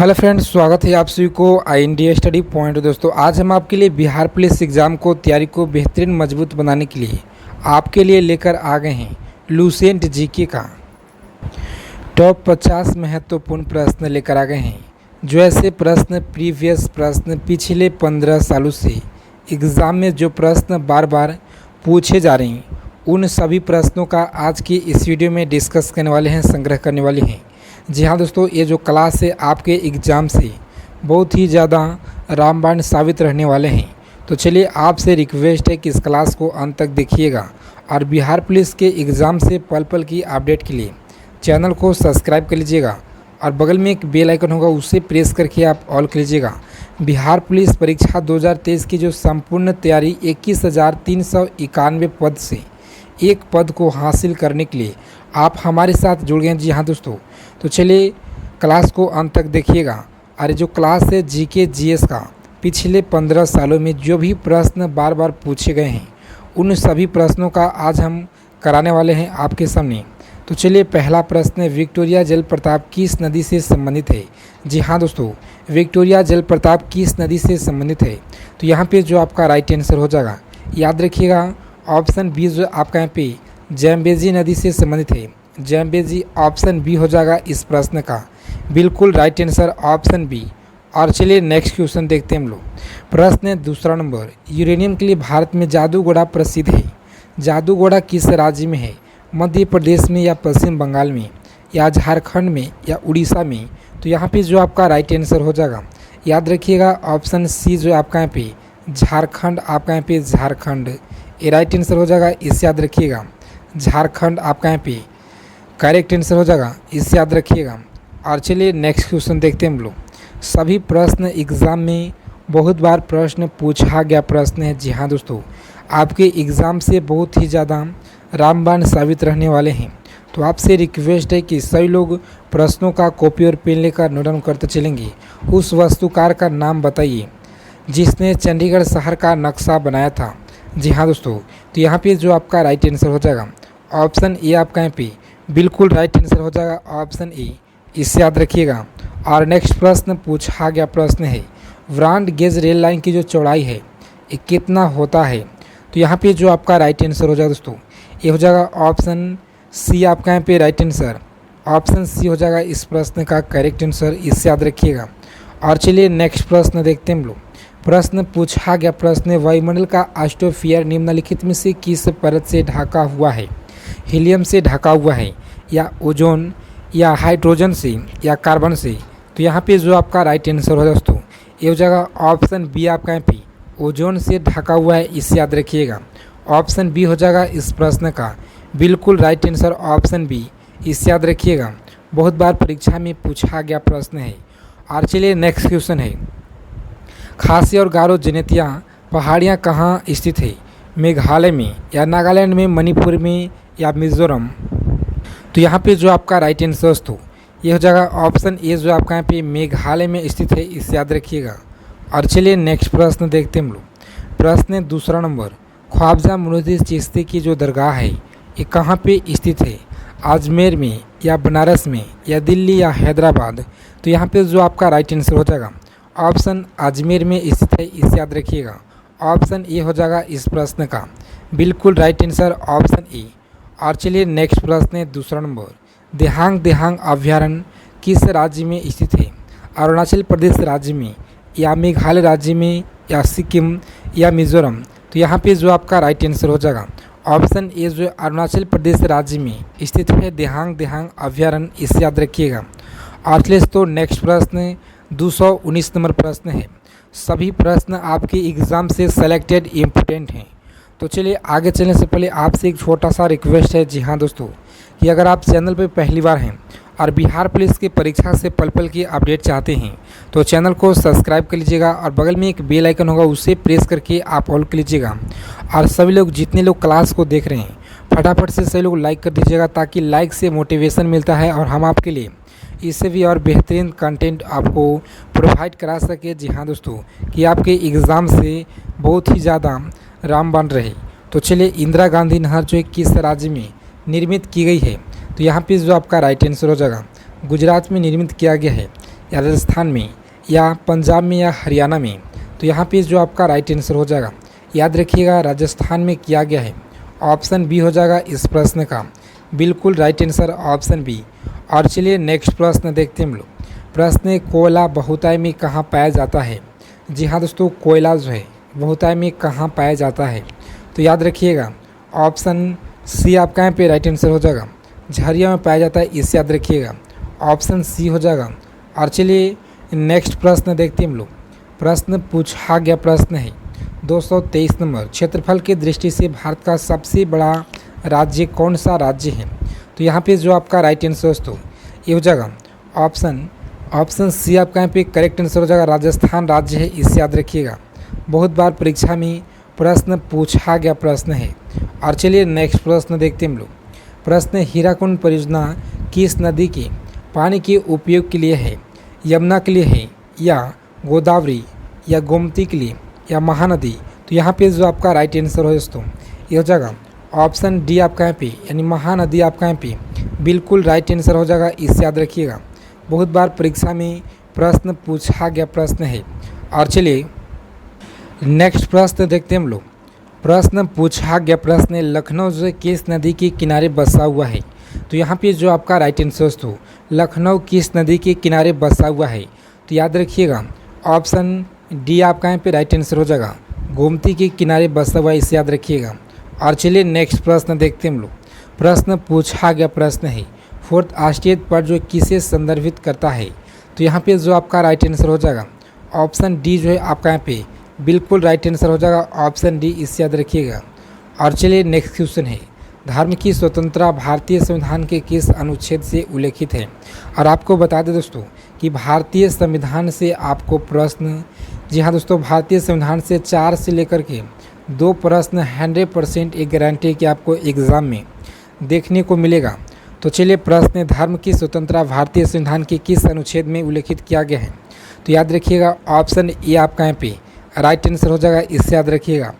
Hello friends, स्वागत है आप सभी को INDA स्टडी पॉइंट। दोस्तों, आज हम आपके लिए बिहार पुलिस एग्ज़ाम को तैयारी को बेहतरीन मजबूत बनाने के लिए आपके लिए लेकर आ गए हैं लुसेंट जीके का टॉप 50 महत्वपूर्ण प्रश्न लेकर आ गए हैं। जो ऐसे प्रश्न प्रीवियस प्रश्न पिछले 15 सालों से एग्ज़ाम में जो प्रश्न बार बार पूछे जा रहे हैं, उन सभी प्रश्नों का आज की इस वीडियो में डिस्कस करने वाले हैं, संग्रह करने वाले हैं। जी हाँ दोस्तों, ये जो क्लास है आपके एग्ज़ाम से बहुत ही ज़्यादा रामबाण साबित रहने वाले हैं। तो चलिए, आपसे रिक्वेस्ट है कि इस क्लास को अंत तक देखिएगा और बिहार पुलिस के एग्ज़ाम से पल पल की अपडेट के लिए चैनल को सब्सक्राइब कर लीजिएगा और बगल में एक बेल आइकन होगा, उसे प्रेस करके आप ऑल कर लीजिएगा। बिहार पुलिस परीक्षा 2023 की जो संपूर्ण तैयारी 21,391 पद से एक पद को हासिल करने के लिए आप हमारे साथ जुड़ गए हैं। जी हाँ दोस्तों, तो चलिए क्लास को अंत तक देखिएगा। और जो क्लास है जीके जीएस का पिछले 15 सालों में जो भी प्रश्न बार बार पूछे गए हैं, उन सभी प्रश्नों का आज हम कराने वाले हैं आपके सामने। तो चलिए, पहला प्रश्न, विक्टोरिया जलप्रपात किस नदी से संबंधित है? जी हाँ दोस्तों, विक्टोरिया जलप्रपात किस नदी से संबंधित है? तो यहाँ पे जो आपका राइट आंसर हो जाएगा, याद रखिएगा, ऑप्शन बी जो आपका यहाँ पे जैम्बेजी नदी से संबंधित है। जैम्बेजी ऑप्शन बी हो जाएगा इस प्रश्न का बिल्कुल राइट आंसर, ऑप्शन बी। और चलिए नेक्स्ट क्वेश्चन देखते हैं हम लोग। प्रश्न दूसरा नंबर, यूरेनियम के लिए भारत में जादूगोड़ा प्रसिद्ध है। जादूगोड़ा किस राज्य में है? मध्य प्रदेश में या पश्चिम बंगाल में या झारखंड में या उड़ीसा में? तो यहाँ पे जो आपका राइट आंसर हो जाएगा, याद रखिएगा, ऑप्शन सी जो आपका यहाँ पे झारखंड, आपका यहाँ पे झारखंड ये राइट आंसर हो जाएगा, इसे याद रखिएगा। झारखंड आपका यहाँ पे करेक्ट आंसर हो जाएगा, इसे याद रखिएगा। और चलिए नेक्स्ट क्वेश्चन देखते हैं हम लोग। सभी प्रश्न एग्ज़ाम में बहुत बार प्रश्न पूछा गया प्रश्न है। जी हाँ दोस्तों, आपके एग्ज़ाम से बहुत ही ज़्यादा रामबाण साबित रहने वाले हैं। तो आपसे रिक्वेस्ट है कि सभी लोग प्रश्नों का कॉपी और पेन लेकर नोट डाउन करते चलेंगे। उस वास्तुकार का नाम बताइए जिसने चंडीगढ़ शहर का नक्शा बनाया था। जी हाँ दोस्तों, तो यहाँ पे जो आपका राइट आंसर हो जाएगा, ऑप्शन ए आपका यहाँ पे बिल्कुल राइट आंसर हो जाएगा, ऑप्शन ए, इससे याद रखिएगा। और नेक्स्ट प्रश्न पूछा गया प्रश्न है, ब्रॉड गेज रेल लाइन की जो चौड़ाई है ये कितना होता है? तो यहाँ पे जो आपका राइट आंसर हो जाएगा दोस्तों, ये हो जाएगा ऑप्शन सी, आपका यहाँ पे राइट आंसर, ऑप्शन सी हो जाएगा इस प्रश्न का करेक्ट आंसर, इससे याद रखिएगा। और चलिए नेक्स्ट प्रश्न देखते हैं हम लोग। प्रश्न पूछा गया प्रश्न, वायुमंडल का एटमॉस्फेयर निम्नलिखित में से किस परत से ढका हुआ है? हीलियम से ढका हुआ है या ओजोन या हाइड्रोजन से या कार्बन से? तो यहाँ पे जो आपका राइट आंसर हो दोस्तों, ये हो जाएगा ऑप्शन बी, आपका यहाँ पे ओजोन से ढका हुआ है, इसे याद रखिएगा। ऑप्शन बी हो जाएगा इस प्रश्न का बिल्कुल राइट आंसर, ऑप्शन बी, इसे याद रखिएगा। बहुत बार परीक्षा में पूछा गया प्रश्न है। और चलिए नेक्स्ट क्वेश्चन है, खासी और गारो जनजातियाँ पहाड़ियाँ कहाँ स्थित है? मेघालय में या नागालैंड में, मणिपुर में या मिजोरम? तो यहाँ पे जो आपका राइट आंसर दोस्तों, ये हो जाएगा ऑप्शन ए, जो आपका यहाँ पे मेघालय में स्थित है, इसे याद रखिएगा। और चलिए नेक्स्ट प्रश्न देखते हैं हम लोग। प्रश्न दूसरा नंबर, ख्वाजा मुइनुद्दीन चिश्ती की जो दरगाह है ये कहाँ पे स्थित है? अजमेर में या बनारस में या दिल्ली या हैदराबाद? तो यहाँ पे जो आपका राइट आंसर हो जाएगा, ऑप्शन अजमेर में स्थित है, इसे याद रखिएगा। ऑप्शन ए हो जाएगा इस प्रश्न का बिल्कुल राइट आंसर, ऑप्शन ए। और चलिए नेक्स्ट प्रश्न है दूसरा नंबर, देहांग अभ्यारण्य किस राज्य में स्थित है? अरुणाचल प्रदेश राज्य में या मेघालय राज्य में या सिक्किम या मिजोरम? तो यहाँ पे जो आपका राइट आंसर हो जाएगा, ऑप्शन ए, जो अरुणाचल प्रदेश राज्य में स्थित है देहांग अभ्यारण्य, इसे याद रखिएगा। और चलिए तो नेक्स्ट प्रश्न 219 नंबर प्रश्न है, सभी प्रश्न आपके एग्ज़ाम से सेलेक्टेड इम्पोर्टेंट हैं। तो चलिए आगे चलने से पहले आपसे एक छोटा सा रिक्वेस्ट है। जी हाँ दोस्तों, कि अगर आप चैनल पर पहली बार हैं और बिहार पुलिस की परीक्षा से पल पल की अपडेट चाहते हैं तो चैनल को सब्सक्राइब कर लीजिएगा और बगल में एक बेल आइकन होगा, उसे प्रेस करके आप ऑल कर लीजिएगा। और सभी लोग जितने लोग क्लास को देख रहे हैं फटाफट से सभी लोग लाइक कर दीजिएगा, ताकि लाइक से मोटिवेशन मिलता है और हम आपके लिए इससे भी और बेहतरीन कंटेंट आपको प्रोवाइड करा सके। जी हाँ दोस्तों, कि आपके एग्ज़ाम से बहुत ही ज़्यादा रामबाण रहे। तो चलिए, इंदिरा गांधी नहर जो किस राज्य में निर्मित की गई है? तो यहाँ पे जो आपका राइट आंसर हो जाएगा, गुजरात में निर्मित किया गया है। या राजस्थान में या पंजाब में या हरियाणा में? तो यहाँ पे जो आपका राइट आंसर हो जाएगा, याद रखिएगा, राजस्थान में किया गया है। ऑप्शन बी हो जाएगा इस प्रश्न का बिल्कुल राइट आंसर, ऑप्शन बी। और चलिए नेक्स्ट प्रश्न देखते हैं हम लोग। प्रश्न, कोयला बहुतायत में कहाँ पाया जाता है? जी हाँ दोस्तों, कोयला जो है बहुतायत में कहाँ पाया जाता है? तो याद रखिएगा, ऑप्शन सी आपका यहाँ पे राइट आंसर हो जाएगा, झरिया में पाया जाता है, इसे याद रखिएगा, ऑप्शन सी हो जाएगा। और चलिए नेक्स्ट प्रश्न देखते हैं हम लोग। प्रश्न पूछा गया प्रश्न है 223 नंबर, क्षेत्रफल की दृष्टि से भारत का सबसे बड़ा राज्य कौन सा राज्य है? तो यहाँ पे जो आपका राइट आंसर दोस्तों ये हो जाएगा ऑप्शन सी आपका यहाँ पे करेक्ट आंसर हो जाएगा, राजस्थान राज्य है, इसे याद रखिएगा। बहुत बार परीक्षा में प्रश्न पूछा गया प्रश्न है। और चलिए नेक्स्ट प्रश्न देखते हैं हम लोग। प्रश्न, हीराकुंड परियोजना किस नदी के पानी के उपयोग के लिए है? यमुना के लिए है, या गोदावरी, या गोमती के लिए, या महानदी? तो यहाँ पे जो आपका राइट आंसर हो दोस्तों ये हो जाएगा ऑप्शन डी आपका यहाँ पे, यानी महानदी आपका यहाँ पे बिल्कुल राइट आंसर हो जाएगा, इसे याद रखिएगा। बहुत बार परीक्षा में प्रश्न पूछा गया प्रश्न है। और चलिए नेक्स्ट प्रश्न देखते हैं हम लोग। प्रश्न पूछा गया प्रश्न है, लखनऊ जो किस नदी के किनारे बसा हुआ है? तो यहाँ पे जो आपका राइट आंसर दोस्तों, लखनऊ किस नदी के किनारे बसा हुआ है? तो याद रखिएगा, ऑप्शन डी आपका यहाँ पे राइट आंसर हो जाएगा, गोमती के किनारे बसा हुआ है, इसे याद रखिएगा। और चलिए नेक्स्ट प्रश्न देखते हैं हम लोग। प्रश्न पूछा गया प्रश्न है, फोर्थ आश्चर्य पर जो किसे संदर्भित करता है? तो यहाँ पे जो आपका राइट आंसर हो जाएगा, ऑप्शन डी जो है आपका यहाँ पे बिल्कुल राइट आंसर हो जाएगा, ऑप्शन डी, इसे याद रखिएगा। और चलिए नेक्स्ट क्वेश्चन है, धर्म की स्वतंत्रता भारतीय संविधान के किस अनुच्छेद से उल्लेखित है? और आपको बता दें दोस्तों कि भारतीय संविधान से आपको प्रश्न, जी हाँ दोस्तों, भारतीय संविधान से 4 से लेकर के 2 प्रश्न 100% एक गारंटी कि आपको एग्ज़ाम में देखने को मिलेगा। तो चलिए प्रश्न, धर्म की स्वतंत्रता भारतीय संविधान के किस अनुच्छेद में उल्लेखित किया गया है? तो याद रखिएगा, ऑप्शन ए आपका यहाँ पे राइट आंसर हो जाएगा, इससे याद रखिएगा।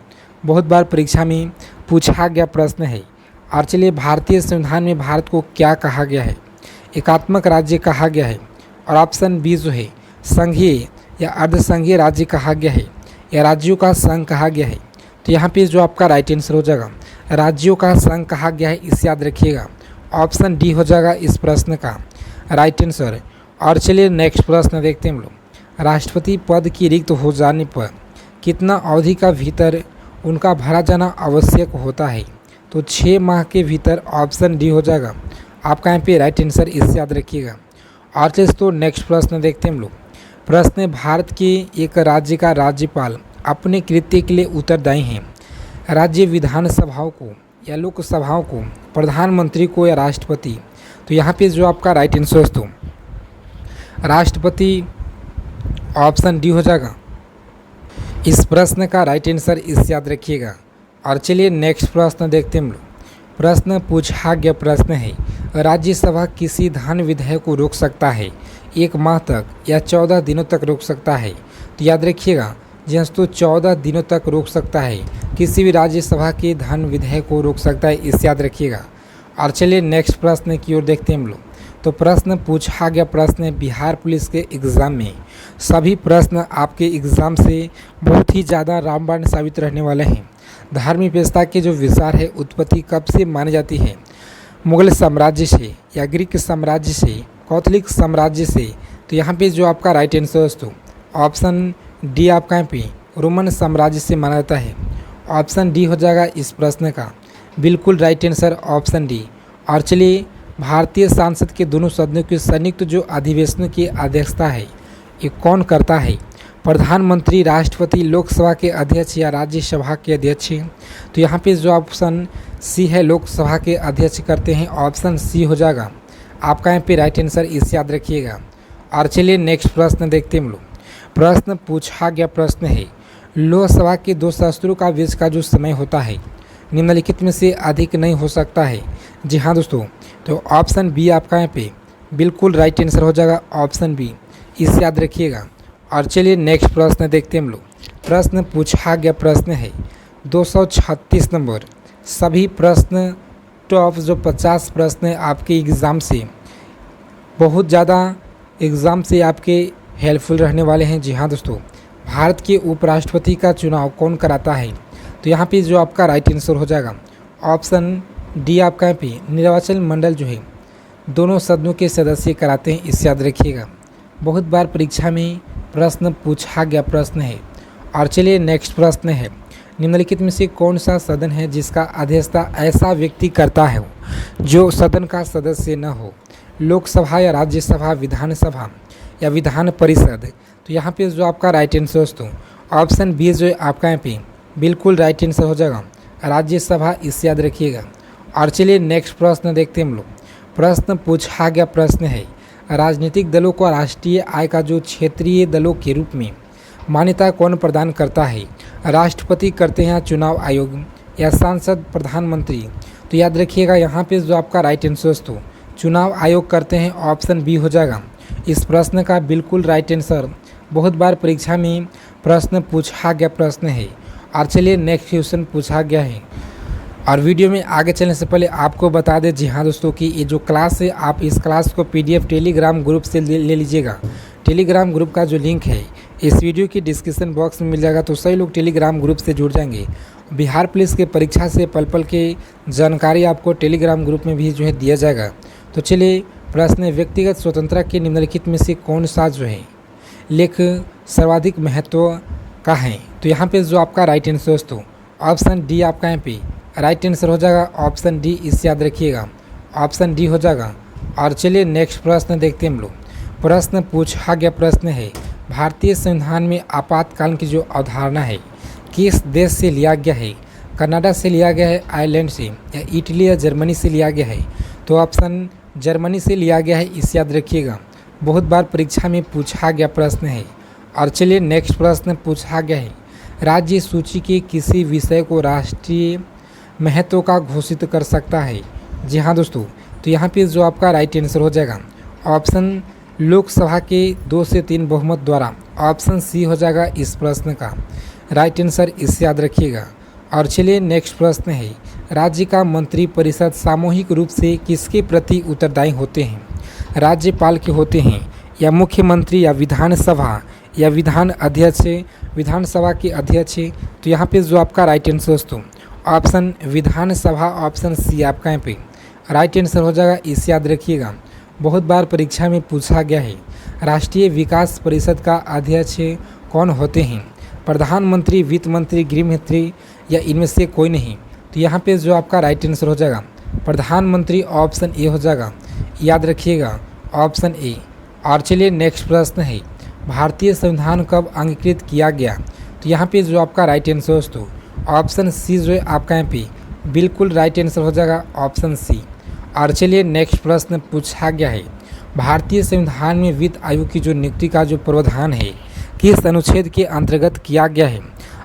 बहुत बार परीक्षा में पूछा गया प्रश्न है। और चलिए भारतीय संविधान में भारत को क्या कहा गया है? एकात्मक राज्य कहा गया है, और ऑप्शन बी जो है संघीय या अर्धसंघीय राज्य कहा गया है, या राज्यों का संघ कहा गया है? तो यहाँ पे जो आपका राइट आंसर हो जाएगा, राज्यों का संघ कहा गया है, इसे याद रखिएगा, ऑप्शन डी हो जाएगा इस प्रश्न का राइट आंसर। और चलिए नेक्स्ट प्रश्न देखते हैं हम लोग। राष्ट्रपति पद की रिक्त हो जाने पर कितना अवधि का भीतर उनका भरा जाना आवश्यक होता है? तो 6 माह के भीतर, ऑप्शन डी हो जाएगा आपका यहाँ पे राइट आंसर, इसे याद रखिएगा। और चलिए तो नेक्स्ट प्रश्न देखते हैं हम लोग। प्रश्न, भारत के एक राज्य का राज्यपाल अपने कृत्य के लिए उत्तरदायी हैं? राज्य विधानसभाओं को या लोकसभाओं को, प्रधानमंत्री को, या राष्ट्रपति? तो यहाँ पे जो आपका राइट आंसर दोस्तों राष्ट्रपति, ऑप्शन डी हो जाएगा इस प्रश्न का राइट आंसर, इसे याद रखिएगा। और चलिए नेक्स्ट प्रश्न देखते हैं हम लोग। प्रश्न पूछा गया प्रश्न है, राज्यसभा किसी धन विधेयक को रोक सकता है 1 माह तक या 14 दिनों तक रोक सकता है? तो याद रखिएगा जी दोस्तों, 14 दिनों तक रोक सकता है, किसी भी राज्यसभा के धन विधेयक को रोक सकता है, इसे याद रखिएगा। और चलिए नेक्स्ट प्रश्न की ओर देखते हैं हम लोग। तो प्रश्न पूछा गया प्रश्न है, बिहार पुलिस के एग्ज़ाम में सभी प्रश्न आपके एग्ज़ाम से बहुत ही ज़्यादा रामबाण साबित रहने वाले हैं। धार्मिक व्यवस्था के जो विचार है उत्पत्ति कब से मानी जाती है? मुगल साम्राज्य से, या ग्रीक साम्राज्य से, कैथोलिक साम्राज्य से? तो यहाँ पे जो आपका राइट आंसर दोस्तों, ऑप्शन डी आपका यहाँ पे रोमन साम्राज्य से माना जाता है, ऑप्शन डी हो जाएगा इस प्रश्न का बिल्कुल राइट आंसर, ऑप्शन डी। और चलिए भारतीय संसद के दोनों सदनों के संयुक्त जो अधिवेशनों की अध्यक्षता है ये कौन करता है? प्रधानमंत्री, राष्ट्रपति, लोकसभा के अध्यक्ष, या राज्यसभा के अध्यक्ष? तो यहाँ पे जो ऑप्शन सी है लोकसभा के अध्यक्ष करते हैं, ऑप्शन सी हो जाएगा आपका यहाँ पे राइट आंसर, इसे याद रखिएगा। और चलिए नेक्स्ट प्रश्न देखते हैं हम लोग। प्रश्न पूछा गया प्रश्न है, लोकसभा के 2 सदस्यों का बीच का जो समय होता है निम्नलिखित में से अधिक नहीं हो सकता है? जी हाँ दोस्तों, तो ऑप्शन बी आपका यहाँ पे बिल्कुल राइट आंसर हो जाएगा, ऑप्शन बी, इसे याद रखिएगा। और चलिए नेक्स्ट प्रश्न देखते हैं हम लोग। प्रश्न पूछा गया प्रश्न है 236 नंबर, सभी प्रश्न टॉप जो 50 प्रश्न आपके एग्ज़ाम से बहुत ज़्यादा एग्ज़ाम से आपके हेल्पफुल रहने वाले हैं। जी हाँ दोस्तों, भारत के उपराष्ट्रपति का चुनाव कौन कराता है? तो यहाँ पे जो आपका राइट आंसर हो जाएगा ऑप्शन डी आपका यहाँ पे निर्वाचन मंडल जो है दोनों सदनों के सदस्य कराते हैं, इसे याद रखिएगा। बहुत बार परीक्षा में प्रश्न पूछा गया प्रश्न है। और चलिए नेक्स्ट प्रश्न है, निम्नलिखित में से कौन सा सदन है जिसका अध्यक्षता ऐसा व्यक्ति करता है जो सदन का सदस्य न हो? लोकसभा या राज्यसभा, विधानसभा या विधान परिषद? तो यहाँ पे जो आपका राइट आंसर दोस्तों ऑप्शन बी जो है आपका यहाँ पे बिल्कुल राइट आंसर हो जाएगा, राज्यसभा, इसे याद रखिएगा। और चलिए नेक्स्ट प्रश्न देखते हैं हम लोग। प्रश्न पूछा गया प्रश्न है, राजनीतिक दलों को राष्ट्रीय आय का जो क्षेत्रीय दलों के रूप में मान्यता कौन प्रदान करता है? राष्ट्रपति करते हैं, चुनाव आयोग या सांसद, प्रधानमंत्री? तो याद रखिएगा यहाँ पे जो आपका राइट आंसर दोस्तों चुनाव आयोग करते हैं, ऑप्शन बी हो जाएगा इस प्रश्न का बिल्कुल राइट आंसर। बहुत बार परीक्षा में प्रश्न पूछा गया प्रश्न है। और चलिए नेक्स्ट क्वेश्चन पूछा गया है। और वीडियो में आगे चलने से पहले आपको बता दें, जी हाँ दोस्तों, कि ये जो क्लास है आप इस क्लास को PDF टेलीग्राम ग्रुप से ले लीजिएगा। टेलीग्राम ग्रुप का जो लिंक है इस वीडियो की डिस्क्रिप्शन बॉक्स में मिल जाएगा, तो सभी लोग टेलीग्राम ग्रुप से जुड़ जाएंगे। बिहार पुलिस के परीक्षा से पल पल के जानकारी आपको टेलीग्राम ग्रुप में भी जो है दिया जाएगा। तो चलिए प्रश्न, व्यक्तिगत स्वतंत्रता के निम्नलिखित में से कौन सा जो है लेख सर्वाधिक महत्व का है? तो यहाँ पे जो आपका राइट आंसर दोस्तों ऑप्शन डी आपका यहाँ पे राइट आंसर हो जाएगा, ऑप्शन डी, इसे याद रखिएगा, ऑप्शन डी हो जाएगा। और चलिए नेक्स्ट प्रश्न देखते हैं हम लोग। प्रश्न पूछा गया प्रश्न है, भारतीय संविधान में आपातकाल की जो अवधारणा है किस देश से लिया गया है? कनाडा से लिया गया है, आयरलैंड से या इटली या जर्मनी से लिया गया है? तो ऑप्शन जर्मनी से लिया गया है, इसे याद रखिएगा। बहुत बार परीक्षा में पूछा गया प्रश्न है। और चलिए नेक्स्ट प्रश्न पूछा गया है, राज्य सूची के किसी विषय को राष्ट्रीय महत्व का घोषित कर सकता है? जी हाँ दोस्तों, तो यहाँ पे जो आपका राइट आंसर हो जाएगा ऑप्शन लोकसभा के 2 से 3 बहुमत द्वारा, ऑप्शन सी हो जाएगा इस प्रश्न का राइट आंसर, इसे याद रखिएगा। और चलिए नेक्स्ट प्रश्न है, राज्य का मंत्री परिषद सामूहिक रूप से किसके प्रति उत्तरदायी होते हैं? राज्यपाल के होते हैं या मुख्यमंत्री या विधानसभा या विधान अध्यक्ष, विधानसभा के अध्यक्ष? तो यहाँ पे जो आपका राइट आंसर दोस्तों ऑप्शन विधानसभा, ऑप्शन सी आपका यहाँ पे राइट आंसर हो जाएगा, इसे याद रखिएगा। बहुत बार परीक्षा में पूछा गया है, राष्ट्रीय विकास परिषद का अध्यक्ष कौन होते हैं? प्रधानमंत्री, वित्त मंत्री, गृह मंत्री या इनमें से कोई नहीं? तो यहाँ पे जो आपका राइट आंसर हो जाएगा प्रधानमंत्री, ऑप्शन ए हो जाएगा, याद रखिएगा, ऑप्शन ए। और चलिए नेक्स्ट प्रश्न है, भारतीय संविधान कब अंगीकृत किया गया? तो यहाँ पे जो आपका राइट आंसर दोस्तों ऑप्शन सी जो है आपका यहाँ पे बिल्कुल राइट आंसर हो जाएगा, ऑप्शन सी। और चलिए नेक्स्ट प्रश्न पूछा गया है, भारतीय संविधान में वित्त आयोग की जो नियुक्ति का जो प्रावधान है किस अनुच्छेद के अंतर्गत किया गया है?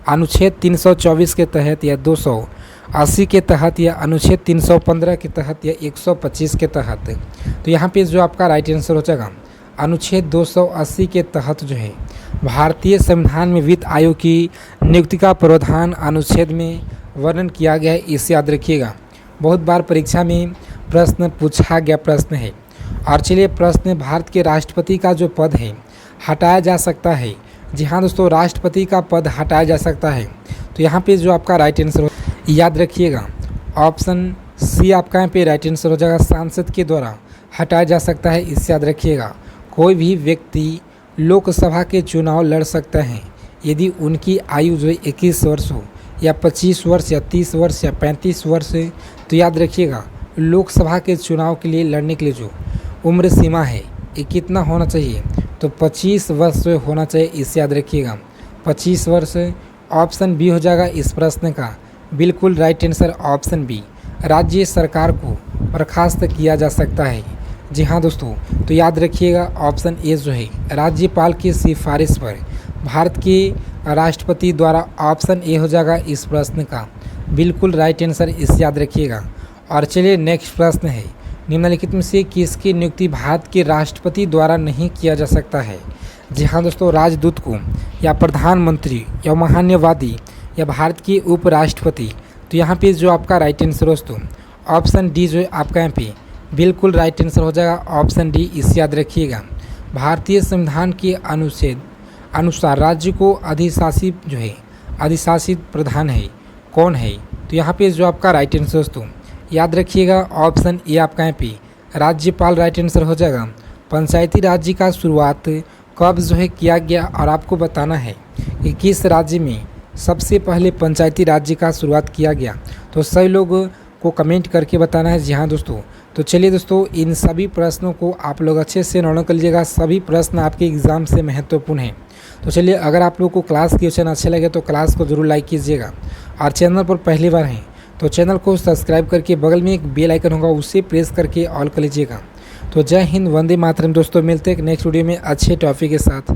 अनुच्छेद 324 के तहत या 280 के तहत या अनुच्छेद 315 के तहत या 125 के तहत? तो यहाँ पे जो आपका राइट आंसर हो जाएगा अनुच्छेद 280 के तहत जो है भारतीय संविधान में वित्त आयोग की नियुक्ति का प्रावधान अनुच्छेद में वर्णन किया गया है, इसे याद रखिएगा। बहुत बार परीक्षा में प्रश्न पूछा गया प्रश्न है। और चलिए प्रश्न, भारत के राष्ट्रपति का जो पद है हटाया जा सकता है? जी हाँ दोस्तों, राष्ट्रपति का पद हटाया जा सकता है। तो यहाँ पे जो आपका राइट आंसर याद रखिएगा ऑप्शन सी आपका यहाँ पे राइट आंसर हो जाएगा, सांसद के द्वारा हटाया जा सकता है, इसे याद रखिएगा। कोई भी व्यक्ति लोकसभा के चुनाव लड़ सकता है यदि उनकी आयु जो 21 वर्ष हो या 25 वर्ष या 30 वर्ष या 35 वर्ष है। तो याद रखिएगा लोकसभा के चुनाव के लिए लड़ने के लिए जो उम्र सीमा है ये कितना होना चाहिए? तो 25 वर्ष होना चाहिए, इसे याद रखिएगा, 25 वर्ष। ऑप्शन बी हो जाएगा इस प्रश्न का बिल्कुल राइट आंसर, ऑप्शन बी। राज्य सरकार को बर्खास्त किया जा सकता है? जी हाँ दोस्तों, तो याद रखिएगा ऑप्शन ए जो है राज्यपाल की सिफारिश पर भारत के राष्ट्रपति द्वारा, ऑप्शन ए हो जाएगा इस प्रश्न का बिल्कुल राइट आंसर, इसे याद रखिएगा। और चलिए नेक्स्ट प्रश्न है, निम्नलिखित में से किसकी नियुक्ति भारत के राष्ट्रपति द्वारा नहीं किया जा सकता है? जी हाँ दोस्तों, राजदूत को या प्रधानमंत्री या महान्यवादी या भारत के उपराष्ट्रपति? तो यहाँ पे जो आपका राइट आंसर दोस्तों ऑप्शन डी जो है आपका यहाँ पे बिल्कुल राइट आंसर हो जाएगा, ऑप्शन डी, इसे याद रखिएगा। भारतीय संविधान के अनुच्छेद अनुसार राज्य को अधिशासित प्रधान है कौन है? तो यहाँ पे जो आपका राइट आंसर दोस्तों याद रखिएगा ऑप्शन ए आपका यहाँ पे राज्यपाल राइट आंसर हो जाएगा। पंचायती राज्य का शुरुआत कब किया गया और आपको बताना है कि किस राज्य में सबसे पहले पंचायती राज्य का शुरुआत किया गया। तो सभी लोग को कमेंट करके बताना है। जी हाँ दोस्तों, तो चलिए दोस्तों इन सभी प्रश्नों को आप लोग अच्छे से नोट कर लीजिएगा। सभी प्रश्न आपके एग्ज़ाम से महत्वपूर्ण हैं। तो चलिए, अगर आप लोग को क्लास के क्वेश्चन अच्छे लगे तो क्लास को ज़रूर लाइक कीजिएगा और चैनल पर पहली बार हैं तो चैनल को सब्सक्राइब करके बगल में एक बेल आइकन होगा उसे प्रेस करके ऑल कर लीजिएगा। तो जय हिंद, वंदे मातरम दोस्तों। मिलते हैं नेक्स्ट वीडियो में अच्छे टॉपिक के साथ।